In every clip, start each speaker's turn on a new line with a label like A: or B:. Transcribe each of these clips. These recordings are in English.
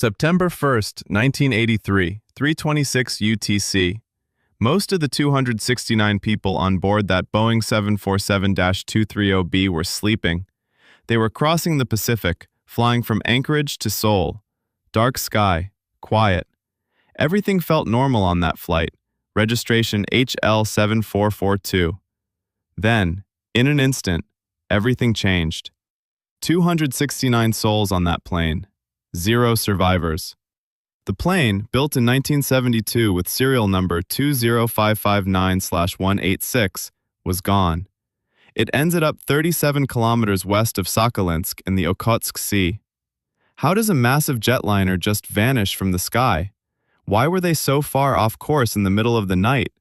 A: September 1st, 1983, 3:26 UTC. Most of the 269 people on board that Boeing 747-230B were sleeping. They were crossing the Pacific, flying from Anchorage to Seoul. Dark sky, quiet. Everything felt normal on that flight. Registration HL7442. Then, in an instant, everything changed. 269 souls on that plane. 0 survivors. The plane, built in 1972 with serial number 20559/186, was gone. It ended up 37 kilometers west of Sakhalinsk in the Okhotsk Sea. How does a massive jetliner just vanish from the sky? Why were they so far off course in the middle of the night?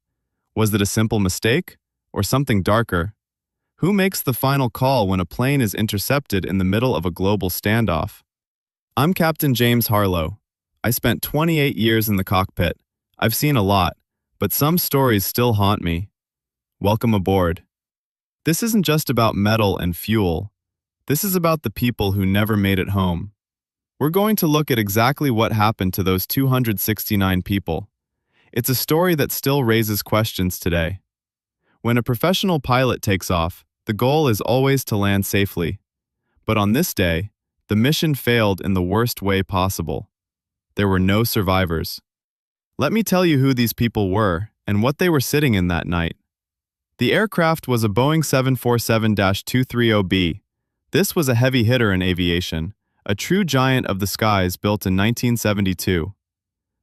A: Was it a simple mistake, or something darker? Who makes the final call when a plane is intercepted in the middle of a global standoff? I'm Captain James Harlow. I spent 28 years in the cockpit. I've seen a lot, but some stories still haunt me. Welcome aboard. This isn't just about metal and fuel. This is about the people who never made it home. We're going to look at exactly what happened to those 269 people. It's a story that still raises questions today. When a professional pilot takes off, the goal is always to land safely. But on this day, the mission failed in the worst way possible. There were no survivors. Let me tell you who these people were and what they were sitting in that night. The aircraft was a Boeing 747-230B. This was a heavy hitter in aviation, a true giant of the skies built in 1972.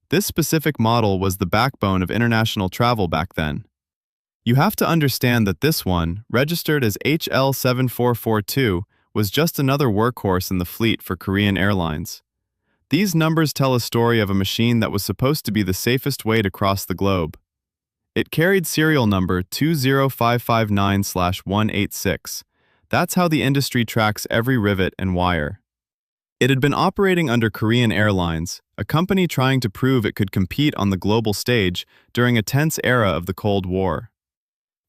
A: This specific model was the backbone of international travel back then. You have to understand that this one, registered as HL7442, was just another workhorse in the fleet for Korean Airlines. These numbers tell a story of a machine that was supposed to be the safest way to cross the globe. It carried serial number 20559/186. That's how the industry tracks every rivet and wire. It had been operating under Korean Airlines, a company trying to prove it could compete on the global stage during a tense era of the Cold War.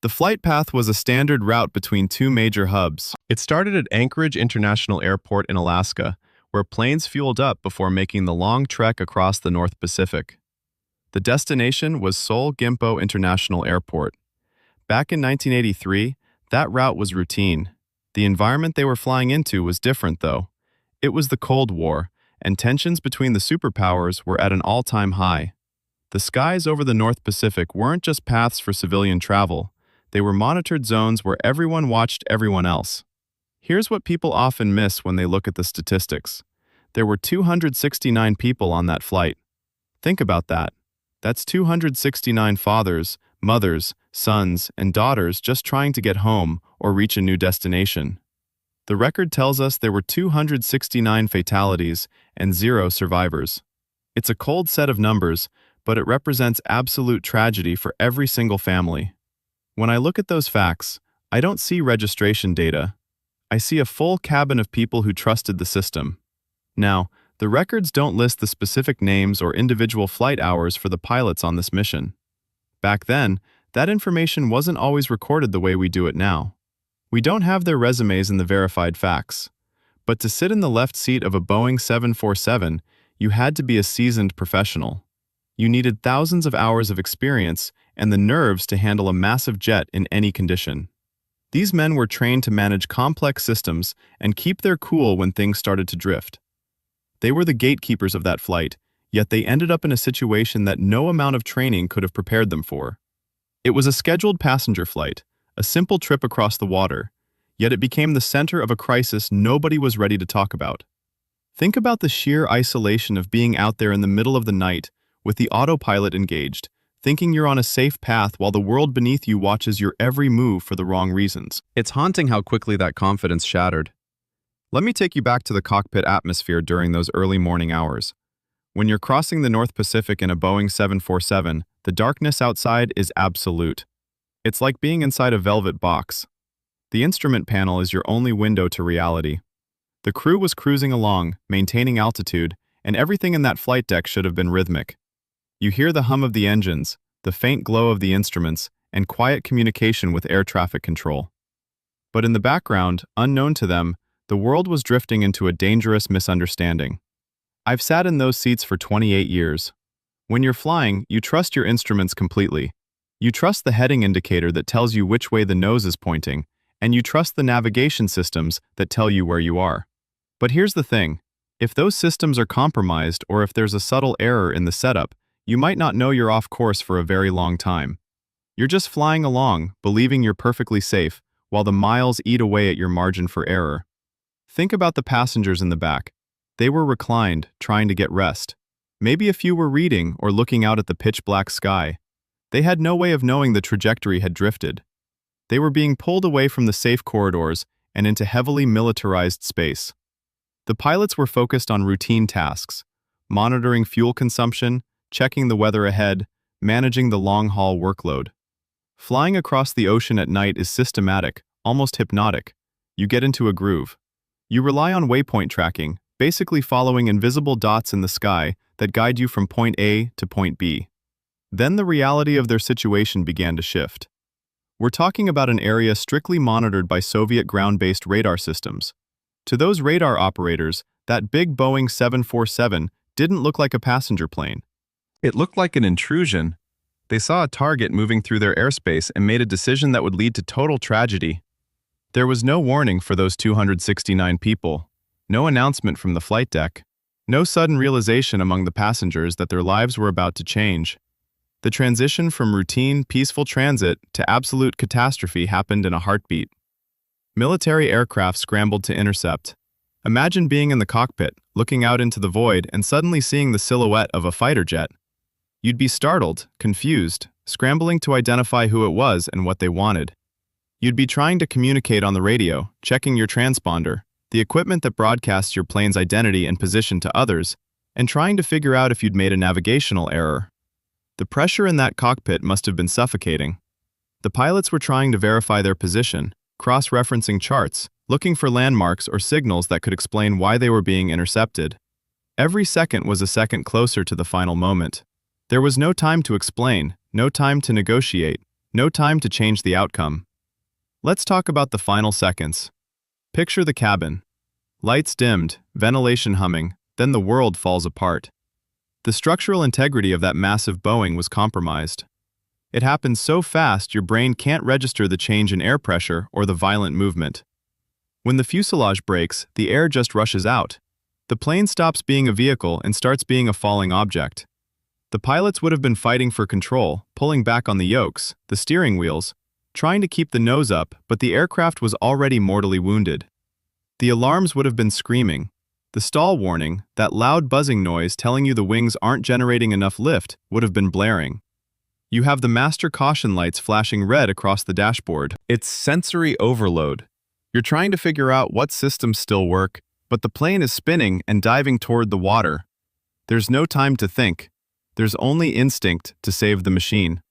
A: The flight path was a standard route between two major hubs. It started at Anchorage International Airport in Alaska, where planes fueled up before making the long trek across the North Pacific. The destination was Seoul Gimpo International Airport. Back in 1983, that route was routine. The environment they were flying into was different, though. It was the Cold War, and tensions between the superpowers were at an all-time high. The skies over the North Pacific weren't just paths for civilian travel. They were monitored zones where everyone watched everyone else. Here's what people often miss when they look at the statistics. There were 269 people on that flight. Think about that. That's 269 fathers, mothers, sons, and daughters just trying to get home or reach a new destination. The record tells us there were 269 fatalities and 0 survivors. It's a cold set of numbers, but it represents absolute tragedy for every single family. When I look at those facts, I don't see registration data. I see a full cabin of people who trusted the system. Now, the records don't list the specific names or individual flight hours for the pilots on this mission. Back then, that information wasn't always recorded the way we do it now. We don't have their resumes and the verified facts. But to sit in the left seat of a Boeing 747, you had to be a seasoned professional. You needed thousands of hours of experience and the nerves to handle a massive jet in any condition. These men were trained to manage complex systems and keep their cool when things started to drift. They were the gatekeepers of that flight, yet they ended up in a situation that no amount of training could have prepared them for. It was a scheduled passenger flight, a simple trip across the water, yet it became the center of a crisis nobody was ready to talk about. Think about the sheer isolation of being out there in the middle of the night with the autopilot engaged, thinking you're on a safe path while the world beneath you watches your every move for the wrong reasons. It's haunting how quickly that confidence shattered. Let me take you back to the cockpit atmosphere during those early morning hours. When you're crossing the North Pacific in a Boeing 747, the darkness outside is absolute. It's like being inside a velvet box. The instrument panel is your only window to reality. The crew was cruising along, maintaining altitude, and everything in that flight deck should have been rhythmic. You hear the hum of the engines, the faint glow of the instruments, and quiet communication with air traffic control. But in the background, unknown to them, the world was drifting into a dangerous misunderstanding. I've sat in those seats for 28 years. When you're flying, you trust your instruments completely. You trust the heading indicator that tells you which way the nose is pointing, and you trust the navigation systems that tell you where you are. But here's the thing. If those systems are compromised or if there's a subtle error in the setup, you might not know you're off course for a very long time. You're just flying along, believing you're perfectly safe, while the miles eat away at your margin for error. Think about the passengers in the back. They were reclined, trying to get rest. Maybe a few were reading or looking out at the pitch-black sky. They had no way of knowing the trajectory had drifted. They were being pulled away from the safe corridors and into heavily militarized space. The pilots were focused on routine tasks, monitoring fuel consumption, checking the weather ahead, managing the long-haul workload. Flying across the ocean at night is systematic, almost hypnotic. You get into a groove. You rely on waypoint tracking, basically following invisible dots in the sky that guide you from point A to point B. Then the reality of their situation began to shift. We're talking about an area strictly monitored by Soviet ground-based radar systems. To those radar operators, that big Boeing 747 didn't look like a passenger plane. It looked like an intrusion. They saw a target moving through their airspace and made a decision that would lead to total tragedy. There was no warning for those 269 people, no announcement from the flight deck, no sudden realization among the passengers that their lives were about to change. The transition from routine, peaceful transit to absolute catastrophe happened in a heartbeat. Military aircraft scrambled to intercept. Imagine being in the cockpit, looking out into the void and suddenly seeing the silhouette of a fighter jet. You'd be startled, confused, scrambling to identify who it was and what they wanted. You'd be trying to communicate on the radio, checking your transponder, the equipment that broadcasts your plane's identity and position to others, and trying to figure out if you'd made a navigational error. The pressure in that cockpit must have been suffocating. The pilots were trying to verify their position, cross-referencing charts, looking for landmarks or signals that could explain why they were being intercepted. Every second was a second closer to the final moment. There was no time to explain, no time to negotiate, no time to change the outcome. Let's talk about the final seconds. Picture the cabin. Lights dimmed, ventilation humming, then the world falls apart. The structural integrity of that massive Boeing was compromised. It happened so fast your brain can't register the change in air pressure or the violent movement. When the fuselage breaks, the air just rushes out. The plane stops being a vehicle and starts being a falling object. The pilots would have been fighting for control, pulling back on the yokes, the steering wheels, trying to keep the nose up, but the aircraft was already mortally wounded. The alarms would have been screaming. The stall warning, that loud buzzing noise telling you the wings aren't generating enough lift, would have been blaring. You have the master caution lights flashing red across the dashboard. It's sensory overload. You're trying to figure out what systems still work, but the plane is spinning and diving toward the water. There's no time to think. There's only instinct to save the machine.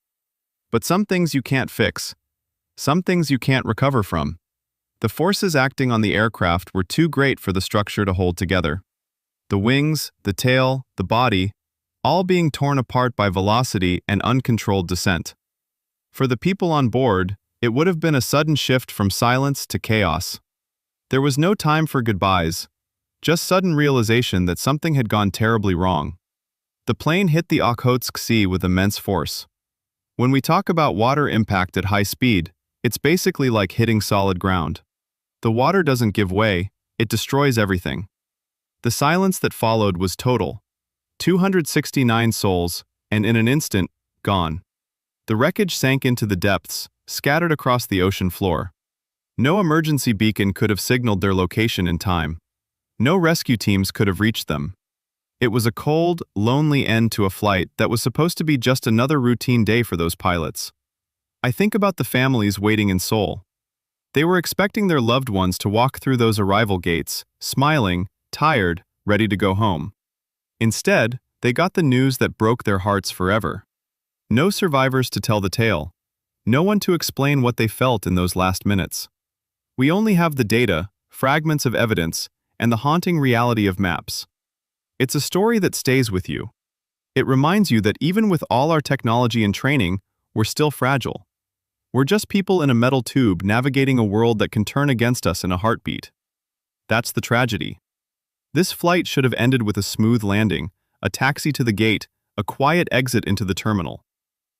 A: But some things you can't fix. Some things you can't recover from. The forces acting on the aircraft were too great for the structure to hold together. The wings, the tail, the body, all being torn apart by velocity and uncontrolled descent. For the people on board, it would have been a sudden shift from silence to chaos. There was no time for goodbyes, just sudden realization that something had gone terribly wrong. The plane hit the Okhotsk Sea with immense force. When we talk about water impact at high speed, it's basically like hitting solid ground. The water doesn't give way, it destroys everything. The silence that followed was total. 269 souls, and in an instant, gone. The wreckage sank into the depths, scattered across the ocean floor. No emergency beacon could have signaled their location in time. No rescue teams could have reached them. It was a cold, lonely end to a flight that was supposed to be just another routine day for those pilots. I think about the families waiting in Seoul. They were expecting their loved ones to walk through those arrival gates, smiling, tired, ready to go home. Instead, they got the news that broke their hearts forever. No survivors to tell the tale. No one to explain what they felt in those last minutes. We only have the data, fragments of evidence, and the haunting reality of maps. It's a story that stays with you. It reminds you that even with all our technology and training, we're still fragile. We're just people in a metal tube navigating a world that can turn against us in a heartbeat. That's the tragedy. This flight should have ended with a smooth landing, a taxi to the gate, a quiet exit into the terminal.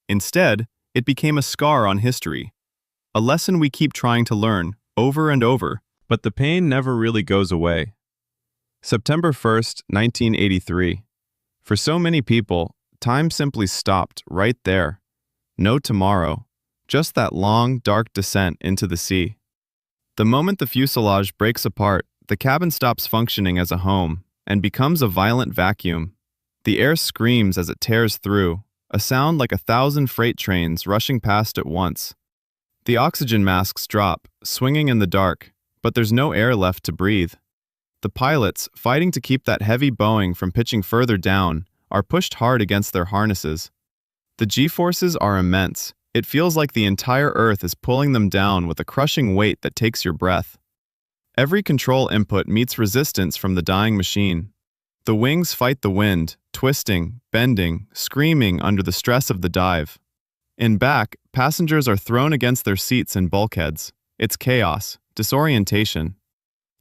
A: Instead, it became a scar on history, a lesson we keep trying to learn over and over, but the pain never really goes away. September 1st, 1983. For so many people, time simply stopped right there. No tomorrow, just that long, dark descent into the sea. The moment the fuselage breaks apart, the cabin stops functioning as a home and becomes a violent vacuum. The air screams as it tears through, a sound like 1,000 freight trains rushing past at once. The oxygen masks drop, swinging in the dark, but there's no air left to breathe. The pilots, fighting to keep that heavy Boeing from pitching further down, are pushed hard against their harnesses. The G-forces are immense. It feels like the entire Earth is pulling them down with a crushing weight that takes your breath. Every control input meets resistance from the dying machine. The wings fight the wind, twisting, bending, screaming under the stress of the dive. In back, passengers are thrown against their seats and bulkheads. It's chaos, disorientation.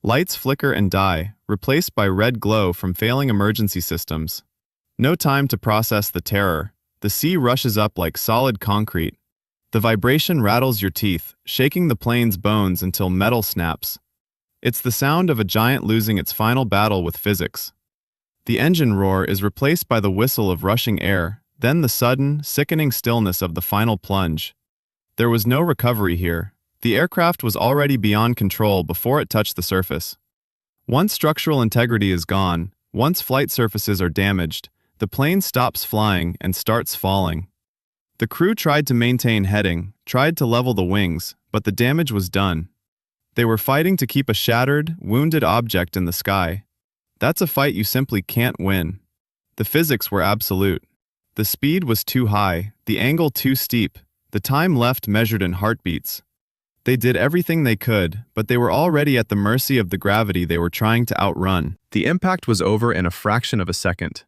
A: Lights flicker and die, replaced by red glow from failing emergency systems. No time to process the terror. The sea rushes up like solid concrete. The vibration rattles your teeth, shaking the plane's bones until metal snaps. It's the sound of a giant losing its final battle with physics. The engine roar is replaced by the whistle of rushing air, then the sudden, sickening stillness of the final plunge. There was no recovery here. The aircraft was already beyond control before it touched the surface. Once structural integrity is gone, once flight surfaces are damaged, the plane stops flying and starts falling. The crew tried to maintain heading, tried to level the wings, but the damage was done. They were fighting to keep a shattered, wounded object in the sky. That's a fight you simply can't win. The physics were absolute. The speed was too high, the angle too steep, the time left measured in heartbeats. They did everything they could, but they were already at the mercy of the gravity they were trying to outrun. The impact was over in a fraction of a second.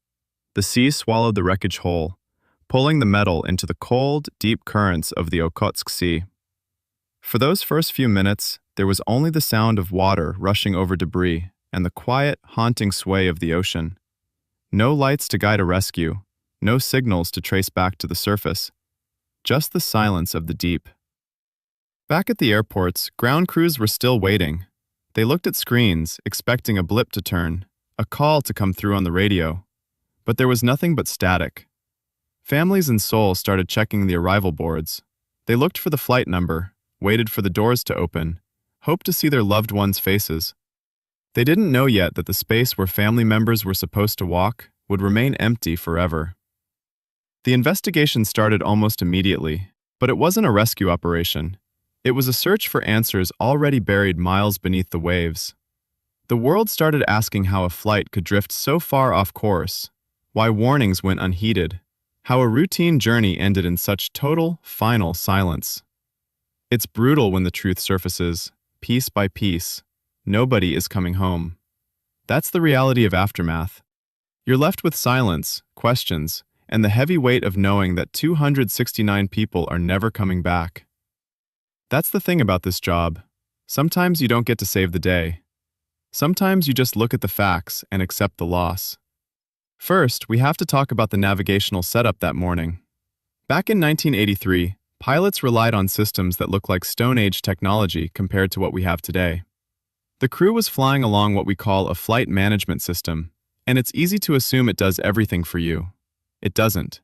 A: The sea swallowed the wreckage whole, pulling the metal into the cold, deep currents of the Okhotsk Sea. For those first few minutes, there was only the sound of water rushing over debris and the quiet, haunting sway of the ocean. No lights to guide a rescue, no signals to trace back to the surface, just the silence of the deep. Back at the airports, ground crews were still waiting. They looked at screens, expecting a blip to turn, a call to come through on the radio. But there was nothing but static. Families in Seoul started checking the arrival boards. They looked for the flight number, waited for the doors to open, hoped to see their loved ones' faces. They didn't know yet that the space where family members were supposed to walk would remain empty forever. The investigation started almost immediately, but it wasn't a rescue operation. It was a search for answers already buried miles beneath the waves. The world started asking how a flight could drift so far off course, why warnings went unheeded, how a routine journey ended in such total, final silence. It's brutal when the truth surfaces, piece by piece. Nobody is coming home. That's the reality of aftermath. You're left with silence, questions, and the heavy weight of knowing that 269 people are never coming back. That's the thing about this job. Sometimes you don't get to save the day. Sometimes you just look at the facts and accept the loss. First, we have to talk about the navigational setup that morning. Back in 1983, pilots relied on systems that look like Stone Age technology compared to what we have today. The crew was flying along what we call a flight management system, and it's easy to assume it does everything for you. It doesn't.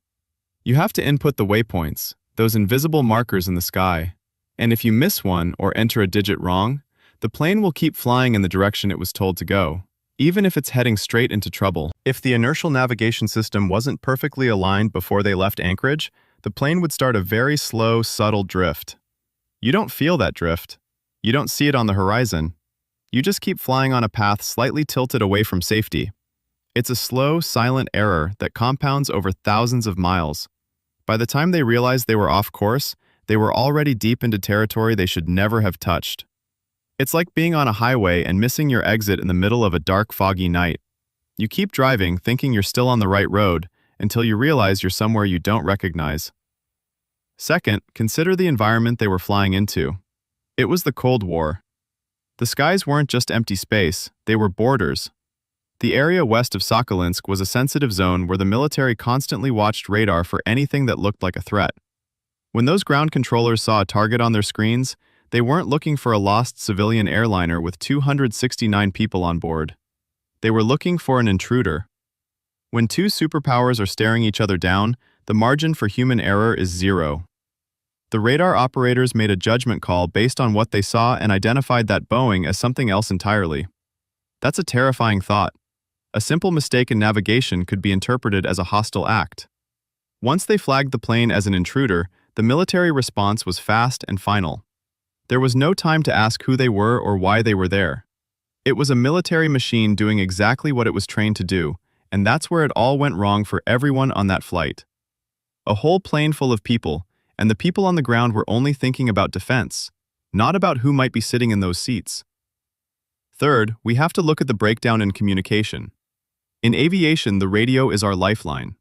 A: You have to input the waypoints, those invisible markers in the sky, and if you miss one or enter a digit wrong, the plane will keep flying in the direction it was told to go, even if it's heading straight into trouble. If the inertial navigation system wasn't perfectly aligned before they left Anchorage, the plane would start a very slow, subtle drift. You don't feel that drift. You don't see it on the horizon. You just keep flying on a path slightly tilted away from safety. It's a slow, silent error that compounds over thousands of miles. By the time they realized they were off course, they were already deep into territory they should never have touched. It's like being on a highway and missing your exit in the middle of a dark, foggy night. You keep driving, thinking you're still on the right road, until you realize you're somewhere you don't recognize. Second, consider the environment they were flying into. It was the Cold War. The skies weren't just empty space, they were borders. The area west of Sakhalinsk was a sensitive zone where the military constantly watched radar for anything that looked like a threat. When those ground controllers saw a target on their screens, they weren't looking for a lost civilian airliner with 269 people on board. They were looking for an intruder. When two superpowers are staring each other down, the margin for human error is zero. The radar operators made a judgment call based on what they saw and identified that Boeing as something else entirely. That's a terrifying thought. A simple mistake in navigation could be interpreted as a hostile act. Once they flagged the plane as an intruder, the military response was fast and final. There was no time to ask who they were or why they were there. It was a military machine doing exactly what it was trained to do, and that's where it all went wrong for everyone on that flight. A whole plane full of people, and the people on the ground were only thinking about defense, not about who might be sitting in those seats. Third, we have to look at the breakdown in communication. In aviation, the radio is our lifeline.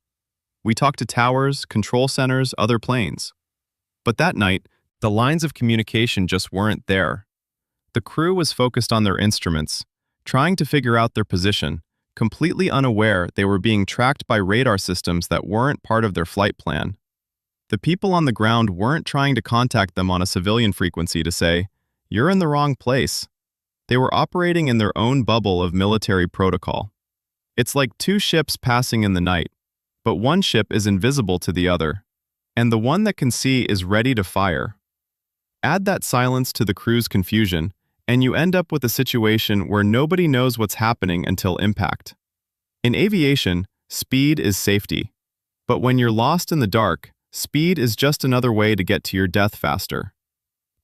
A: We talk to towers, control centers, other planes. But that night, the lines of communication just weren't there. The crew was focused on their instruments, trying to figure out their position, completely unaware they were being tracked by radar systems that weren't part of their flight plan. The people on the ground weren't trying to contact them on a civilian frequency to say, "You're in the wrong place." They were operating in their own bubble of military protocol. It's like two ships passing in the night, but one ship is invisible to the other, and the one that can see is ready to fire. Add that silence to the crew's confusion, and you end up with a situation where nobody knows what's happening until impact. In aviation, speed is safety. But when you're lost in the dark, speed is just another way to get to your death faster.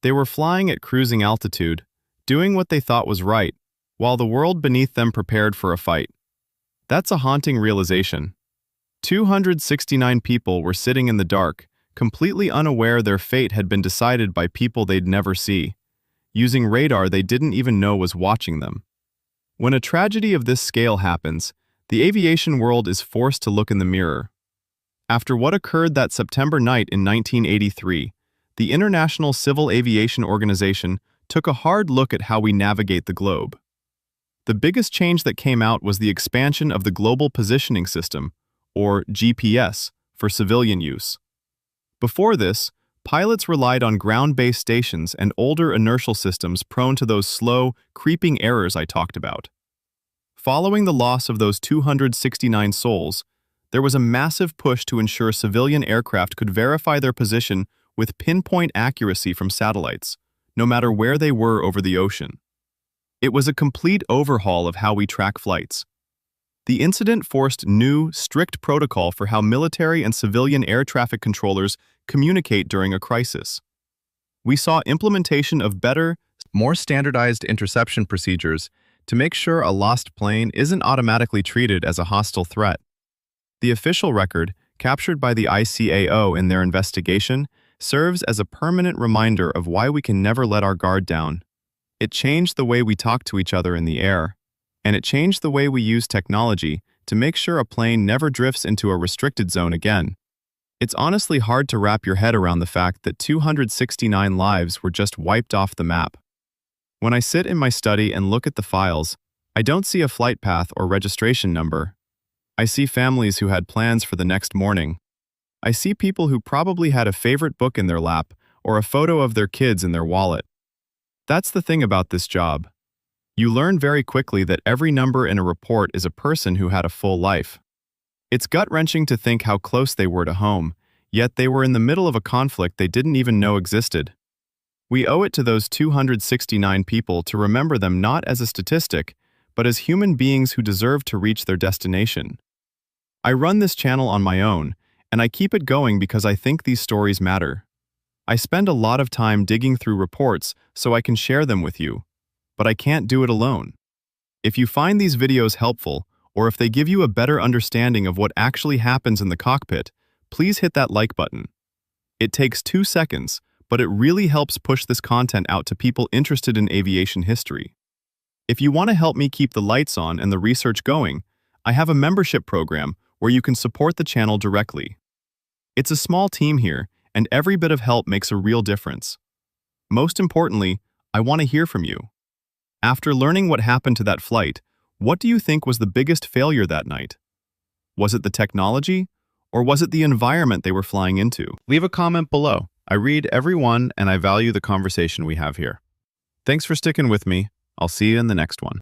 A: They were flying at cruising altitude, doing what they thought was right, while the world beneath them prepared for a fight. That's a haunting realization. 269 people were sitting in the dark, completely unaware their fate had been decided by people they'd never see, using radar they didn't even know was watching them. When a tragedy of this scale happens, the aviation world is forced to look in the mirror. After what occurred that September night in 1983, the International Civil Aviation Organization took a hard look at how we navigate the globe. The biggest change that came out was the expansion of the Global Positioning System, or GPS, for civilian use. Before this, pilots relied on ground-based stations and older inertial systems prone to those slow, creeping errors I talked about. Following the loss of those 269 souls, there was a massive push to ensure civilian aircraft could verify their position with pinpoint accuracy from satellites, no matter where they were over the ocean. It was a complete overhaul of how we track flights. The incident forced new, strict protocol for how military and civilian air traffic controllers communicate during a crisis. We saw implementation of better, more standardized interception procedures to make sure a lost plane isn't automatically treated as a hostile threat. The official record, captured by the ICAO in their investigation, serves as a permanent reminder of why we can never let our guard down. It changed the way we talk to each other in the air, and it changed the way we use technology to make sure a plane never drifts into a restricted zone again. It's honestly hard to wrap your head around the fact that 269 lives were just wiped off the map. When I sit in my study and look at the files, I don't see a flight path or registration number. I see families who had plans for the next morning. I see people who probably had a favorite book in their lap or a photo of their kids in their wallet. That's the thing about this job. You learn very quickly that every number in a report is a person who had a full life. It's gut-wrenching to think how close they were to home, yet they were in the middle of a conflict they didn't even know existed. We owe it to those 269 people to remember them not as a statistic, but as human beings who deserve to reach their destination. I run this channel on my own, and I keep it going because I think these stories matter. I spend a lot of time digging through reports so I can share them with you, but I can't do it alone. If you find these videos helpful, or if they give you a better understanding of what actually happens in the cockpit, please hit that like button. It takes 2 seconds, but it really helps push this content out to people interested in aviation history. If you want to help me keep the lights on and the research going, I have a membership program where you can support the channel directly. It's a small team here, and every bit of help makes a real difference. Most importantly, I want to hear from you. After learning what happened to that flight, What do you think was the biggest failure that night? Was it the technology, or was it the environment they were flying into? Leave a comment below. I read every one and I value the conversation we have here. Thanks for sticking with me. I'll see you in the next one.